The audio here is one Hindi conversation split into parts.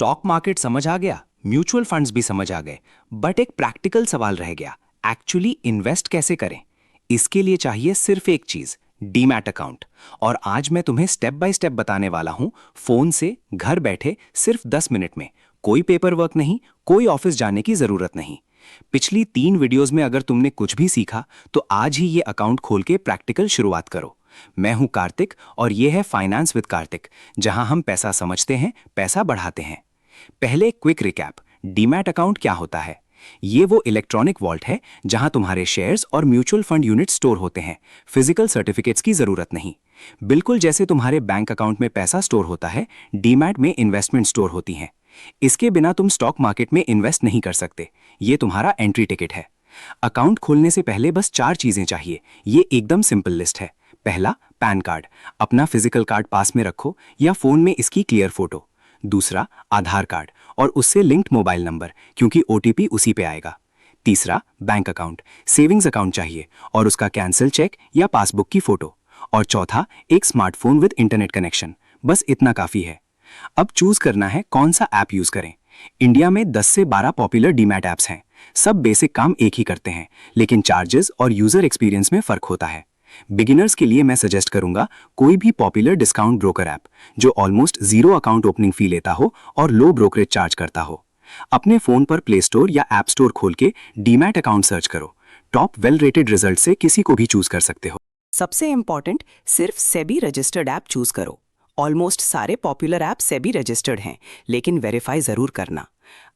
स्टॉक मार्केट समझ आ गया, म्यूचुअल फंड्स भी समझ आ गए, बट एक प्रैक्टिकल सवाल रह गया, एक्चुअली इन्वेस्ट कैसे करें। इसके लिए चाहिए सिर्फ एक चीज, डीमैट अकाउंट। और आज मैं तुम्हें स्टेप बाय स्टेप बताने वाला हूं, फोन से घर बैठे सिर्फ 10 मिनट में। कोई पेपर वर्क नहीं, कोई ऑफिस जाने की जरूरत नहीं। पिछली 3 वीडियोस में अगर तुमने कुछ भी सीखा तो आज ही ये अकाउंट खोल के प्रैक्टिकल शुरुआत करो। मैं हूं कार्तिक और ये है फाइनेंस विद कार्तिक, जहां हम पैसा समझते हैं, पैसा बढ़ाते हैं। पहले क्विक रिकैप, डीमैट अकाउंट क्या होता है। ये वो इलेक्ट्रॉनिक वॉल्ट है जहां तुम्हारे शेयर्स और म्यूचुअल फंड यूनिट स्टोर होते हैं। फिजिकल सर्टिफिकेट्स की जरूरत नहीं। बिल्कुल जैसे तुम्हारे बैंक अकाउंट में पैसा स्टोर होता है, डीमैट में इन्वेस्टमेंट स्टोर होती हैं। इसके बिना तुम स्टॉक मार्केट में इन्वेस्ट नहीं कर सकते। ये तुम्हारा एंट्री टिकट है। अकाउंट खोलने से पहले बस 4 चीजें चाहिए। ये एकदम सिंपल लिस्ट है। पहला, पैन कार्ड। अपना फिजिकल कार्ड पास में रखो या फोन में इसकी क्लियर फोटो। दूसरा, आधार कार्ड और उससे लिंक्ड मोबाइल नंबर, क्योंकि ओटीपी उसी पे आएगा। तीसरा, बैंक अकाउंट, सेविंग्स अकाउंट चाहिए और उसका कैंसिल चेक या पासबुक की फोटो। और चौथा, एक स्मार्टफोन विद इंटरनेट कनेक्शन। बस इतना काफी है। अब चूज करना है कौन सा ऐप यूज करें। इंडिया में 10 से 12 पॉपुलर डीमैट ऐप्स हैं। सब बेसिक काम एक ही करते हैं, लेकिन चार्जेस और यूजर एक्सपीरियंस में फर्क होता है। बिगिनर्स के लिए मैं सजेस्ट करूंगा कोई भी पॉपुलर डिस्काउंट ब्रोकर ऐप जो ऑलमोस्ट 0 अकाउंट ओपनिंग फी लेता हो और लो ब्रोकरेज चार्ज करता हो। अपने फोन पर प्ले स्टोर या ऐप स्टोर खोल के डीमैट अकाउंट सर्च करो। टॉप वेल रेटेड रिजल्ट से किसी को भी चूज कर सकते हो। सबसे इंपॉर्टेंट, सिर्फ सेबी रजिस्टर्ड ऐप चूज करो। ऑलमोस्ट सारे पॉपुलर ऐप सेबी रजिस्टर्ड हैं, लेकिन वेरीफाई जरूर करना।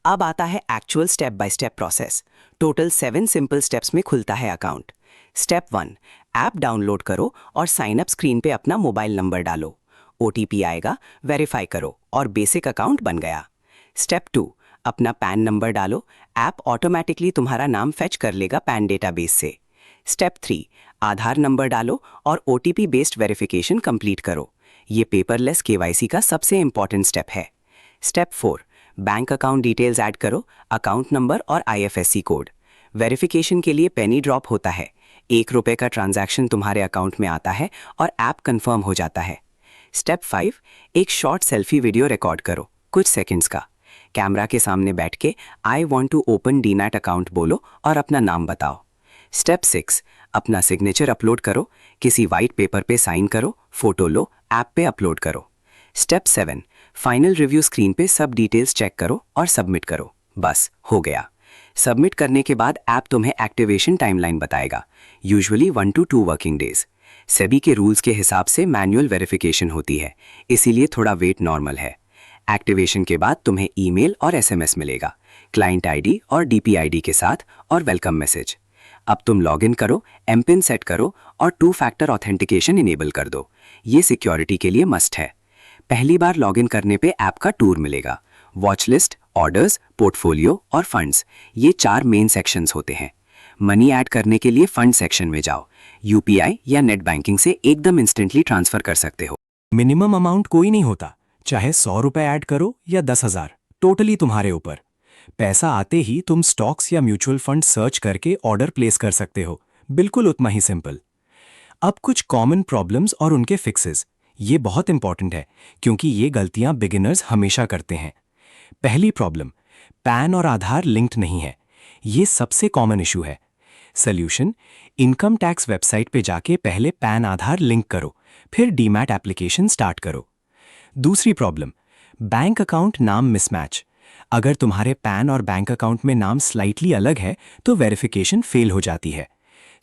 अब आता है actual step by step process. Total 7 simple steps में खुलता है अकाउंट। स्टेप 1, ऐप डाउनलोड करो और साइन अप स्क्रीन पे अपना मोबाइल नंबर डालो। ओटीपी आएगा, वेरीफाई करो और बेसिक अकाउंट बन गया। स्टेप 2, अपना पैन नंबर डालो। ऐप ऑटोमेटिकली तुम्हारा नाम फेच कर लेगा पैन डेटाबेस से। स्टेप 3, आधार नंबर डालो और ओटीपी बेस्ड वेरिफिकेशन कंप्लीट करो। ये पेपरलेस केवाईसी का सबसे इंपॉर्टेंट स्टेप है। Step 4, bank account details add करो, अकाउंट नंबर और आईएफएससी कोड। वेरिफिकेशन के लिए पेनी ड्रॉप होता है। ₹1 का ट्रांजैक्शन तुम्हारे अकाउंट में आता है और ऐप कंफर्म हो जाता है। स्टेप 5, एक शॉर्ट सेल्फी वीडियो रिकॉर्ड करो, कुछ सेकंड्स का। कैमरा के सामने बैठ के I want to open demat account बोलो और अपना नाम बताओ। स्टेप 6, अपना सिग्नेचर अपलोड करो, किसी वाइट पेपर पे साइन करो, फोटो लो, ऐप पे अपलोड करो। स्टेप 7, फाइनल रिव्यू स्क्रीन पे सब डिटेल्स चेक करो और सबमिट करो। बस हो गया। सबमिट करने के बाद ऐप तुम्हें एक्टिवेशन टाइमलाइन बताएगा, usually 1 to 2 working days. SEBI के रूल्स के हिसाब से मैन्युअल वेरिफिकेशन होती है, इसीलिए थोड़ा वेट नॉर्मल है। एक्टिवेशन के बाद तुम्हें ईमेल और एसएमएस मिलेगा, क्लाइंट आईडी और डीपीआईडी के साथ, और वेलकम मैसेज। अब तुम लॉगिन करो, एमपिन सेट करो और 2 फैक्टर ऑथेंटिकेशन इनेबल कर दो। ये सिक्योरिटी के लिए मस्ट है। पहली बार लॉगिन करने पे ऐप का टूर मिलेगा। वॉच लिस्ट, ऑर्डर्स, पोर्टफोलियो और फंड्स, ये 4 मेन सेक्शंस होते हैं। मनी ऐड करने के लिए फंड सेक्शन में जाओ। यूपीआई या नेट बैंकिंग से एकदम इंस्टेंटली ट्रांसफर कर सकते हो। मिनिमम अमाउंट कोई नहीं होता, चाहे 100 रुपए ऐड करो या 10,000, टोटली तुम्हारे ऊपर। पैसा आते ही तुम स्टॉक्स या म्यूचुअल फंड सर्च करके ऑर्डर प्लेस कर सकते हो, बिल्कुल उतना ही सिंपल। अब कुछ कॉमन प्रॉब्लम्स और उनके फिक्सेस, ये बहुत इंपॉर्टेंट है क्योंकि ये गलतियां बिगिनर्स हमेशा करते हैं। पहली प्रॉब्लम, पैन और आधार लिंक्ड नहीं है। ये सबसे कॉमन इशू है। सॉल्यूशन, इनकम टैक्स वेबसाइट पे जाके पहले पैन आधार लिंक करो, फिर डीमैट एप्लीकेशन स्टार्ट करो। दूसरी प्रॉब्लम, बैंक अकाउंट नाम मिसमैच। अगर तुम्हारे पैन और बैंक अकाउंट में नाम स्लाइटली अलग है तो वेरिफिकेशन फेल हो जाती है।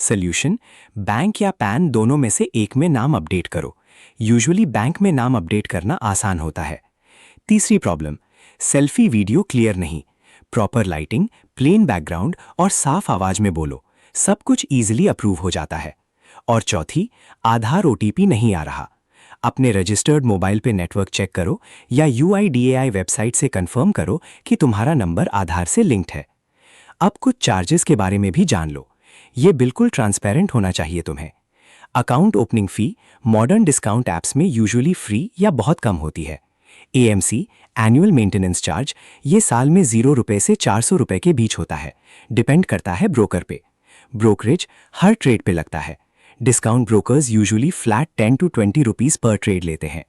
सॉल्यूशन, बैंक या पैन दोनों में से एक में नाम अपडेट करो। यूजुअली बैंक में नाम अपडेट करना आसान होता है। तीसरी प्रॉब्लम, सेल्फी वीडियो क्लियर नहीं। प्रॉपर लाइटिंग, प्लेन बैकग्राउंड और साफ आवाज में बोलो, सब कुछ इजीली अप्रूव हो जाता है। और चौथी, आधार ओटीपी नहीं आ रहा। अपने रजिस्टर्ड मोबाइल पे नेटवर्क चेक करो या यूआईडीएआई वेबसाइट से कंफर्म करो कि तुम्हारा नंबर आधार से लिंक्ड है। अब कुछ चार्जेस के बारे में भी जान लो। ये बिल्कुल ट्रांसपेरेंट होना चाहिए तुम्हें। अकाउंट ओपनिंग फी मॉडर्न डिस्काउंट ऐप्स में यूजुअली फ्री या बहुत कम होती है। एएमसी, एनुअल मेंटेनेंस चार्ज, ये साल में ₹0 से ₹400 के बीच होता है, डिपेंड करता है ब्रोकर पे। ब्रोकरेज हर ट्रेड पे लगता है। Discount brokers usually flat 10 to 20 rupees पर ट्रेड लेते हैं।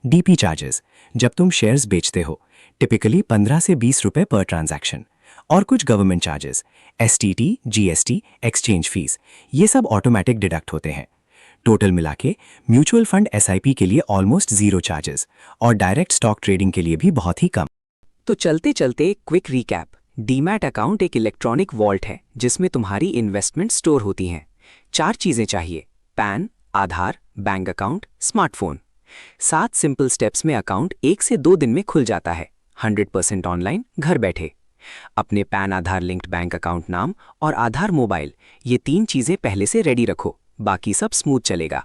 डीपी चार्जेस, जब तुम शेयर्स बेचते हो, टिपिकली 15 से 20 रुपए पर ट्रांजैक्शन। और कुछ government charges, STT, GST, exchange fees, ये सब ऑटोमेटिक डिडक्ट होते हैं। टोटल मिला के म्यूचुअल फंड SIP के लिए ऑलमोस्ट जीरो चार्जेस और डायरेक्ट स्टॉक ट्रेडिंग के लिए भी बहुत ही कम। तो चलते चलते एक क्विक रिकैप। डीमैट अकाउंट एक इलेक्ट्रॉनिक वॉल्ट है जिसमें तुम्हारी इन्वेस्टमेंट स्टोर होती हैं। 4 चीजें चाहिए: PAN, Aadhaar, bank account, smartphone. 7 simple steps में अकाउंट 1 से 2 दिन में खुल जाता है, 100% ऑनलाइन, घर बैठे। अपने पैन आधार लिंक्ड बैंक अकाउंट नाम और आधार मोबाइल, ये 3 चीजें पहले से रेडी रखो, बाकी सब स्मूथ चलेगा।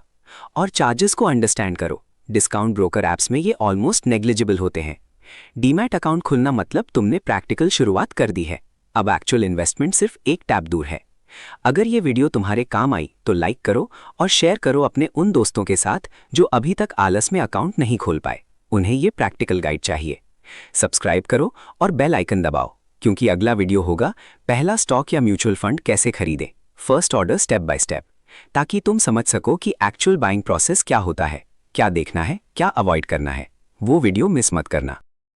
और चार्जेस को अंडरस्टैंड करो, डिस्काउंट ब्रोकर ऐप्स में ये ऑलमोस्ट नेग्लिजिबल होते हैं। डीमैट अकाउंट खुलना मतलब तुमने प्रैक्टिकल शुरुआत कर दी है। अब एक्चुअल इन्वेस्टमेंट सिर्फ एक टैप दूर है। अगर ये वीडियो तुम्हारे काम आई तो लाइक करो और शेयर करो अपने उन दोस्तों के साथ जो अभी तक आलस में अकाउंट नहीं खोल पाए। उन्हें ये प्रैक्टिकल गाइड चाहिए। सब्सक्राइब करो और बेल आइकन दबाओ, क्योंकि अगला वीडियो होगा पहला स्टॉक या म्यूचुअल फंड कैसे खरीदें, first order step by step, ताकि तुम समझ सको कि एक्चुअल बाइंग प्रोसेस क्या होता है, क्या देखना है, क्या अवॉइड करना है। वो वीडियो मिस मत करना।